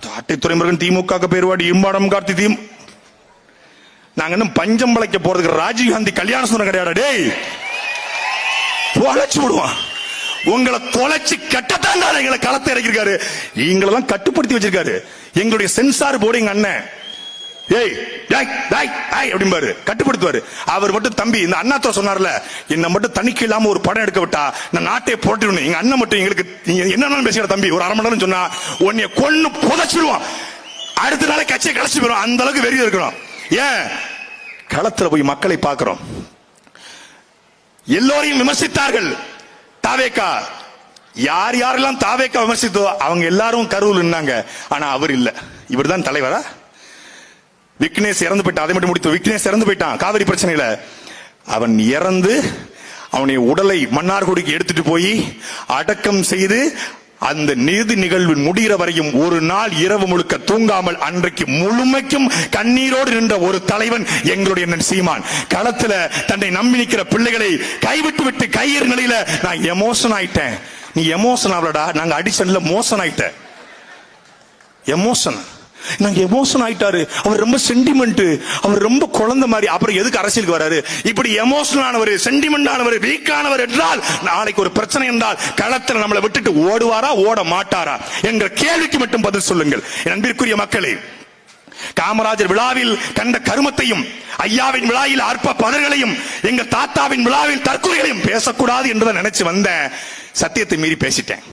தாட்டை துறைமுருகன் திமுக பேருவாடி இம்பாடம் கார்த்தி தீம். நாங்க இன்னும் பஞ்சம் பழைக்க போறதுக்கு ராஜீவ்காந்தி கல்யாண சுந்தரம் கிடையாது. டேய் தொலைச்சு விடுவான். உங்களை தொலைச்சு கட்டத்தான் எங்களை களத்தை இறக்கிருக்காரு. எங்களெல்லாம் கட்டுப்படுத்தி வச்சிருக்காரு. எங்களுடைய சென்சார் போர்டு எங்க அண்ணன் ஏய் அப்படிம்பாரு, கட்டுப்படுத்துவாரு. அவர் மட்டும் தம்பி இந்த அண்ணாத்த சொன்னார்ல, என்ன மட்டும் தணிக்கை இல்லாம ஒரு படம் எடுக்க விட்டா நான் நாட்டை போட்டுடணும். எங்க அண்ணன் மட்டும் எங்களுக்கு என்ன பேசுகிற தம்பி ஒரு அரை மணி நேரம் சொன்னா உன்னைய கொன்னு புதைச்சிடுவான். அடுத்த நாளே கட்சியை கலைச்சு போயிடும். அந்த அளவுக்கு வெறி இருக்கணும். ஏன் களத்துல போய் மக்களை பார்க்கிறோம். எல்லோரையும் விமர்சித்தார்கள் தாவேகா. யார் யாரெல்லாம் தாவேகா விமர்சித்தோ அவங்க எல்லாரும் கருவில் நின்னாங்க. ஆனா அவர் இல்ல. இவர் தான் தலைவரா? விக்னேஷ் இறந்து போயிட்டான். அதை மட்டும் முடித்து விக்னேஷ் இறந்து போயிட்டான் காவிரி பிரச்சனையில. அவன் இறந்து அவனுடைய உடலை மன்னார்குடிக்கு எடுத்துட்டு போய் அடக்கம் செய்து அந்த நீதி நிகழ்வு முடிகிற வரையும் ஒரு நாள் இரவு முழுக்க தூங்காமல் அன்றைக்கு முழுமைக்கும் கண்ணீரோடு நின்ற ஒரு தலைவன் எங்களுடைய சீமான். களத்துல தன்னை நம்பி நிற்கிற பிள்ளைகளை கைவிட்டு விட்டு கையேறு நிலையில நான் எமோஷன் ஆயிட்டேன். நீ எமோஷன் ஆகலடா, நாங்க அடிஷன்ல மோசன் ஆயிட்ட. எமோஷன் நாங்க எமோஷன் ஆயிட்டாரு. அவர் ரொம்ப சென்டிமெண்ட், அவர் ரொம்ப குழந்தை மாதிரி. அப்புறம் எதுக்கு அரசியலுக்கு வராரு? இப்படி எமோஷனல் ஆனவர், சென்டிமெண்ட் ஆனவர், வீக்கானவர் என்றால் நாளைக்கு ஒரு பிரச்சனை என்றால் களத்தில் நம்மளை விட்டுட்டு ஓடுவாரா ஓட மாட்டாரா என்ற கேள்விக்கு மட்டும் பதில் சொல்லுங்கள். அன்பிற்குரிய மக்களே, காமராஜர் விழாவில் கண்ட கருமத்தையும், ஐயாவின் விழாவில் அற்ப பதர்களையும், எங்க தாத்தாவின் விழாவில் தற்கொலைகளையும் பேசக்கூடாது என்று நினைச்சு வந்த சத்தியத்தை மீறி பேசிட்டேன்.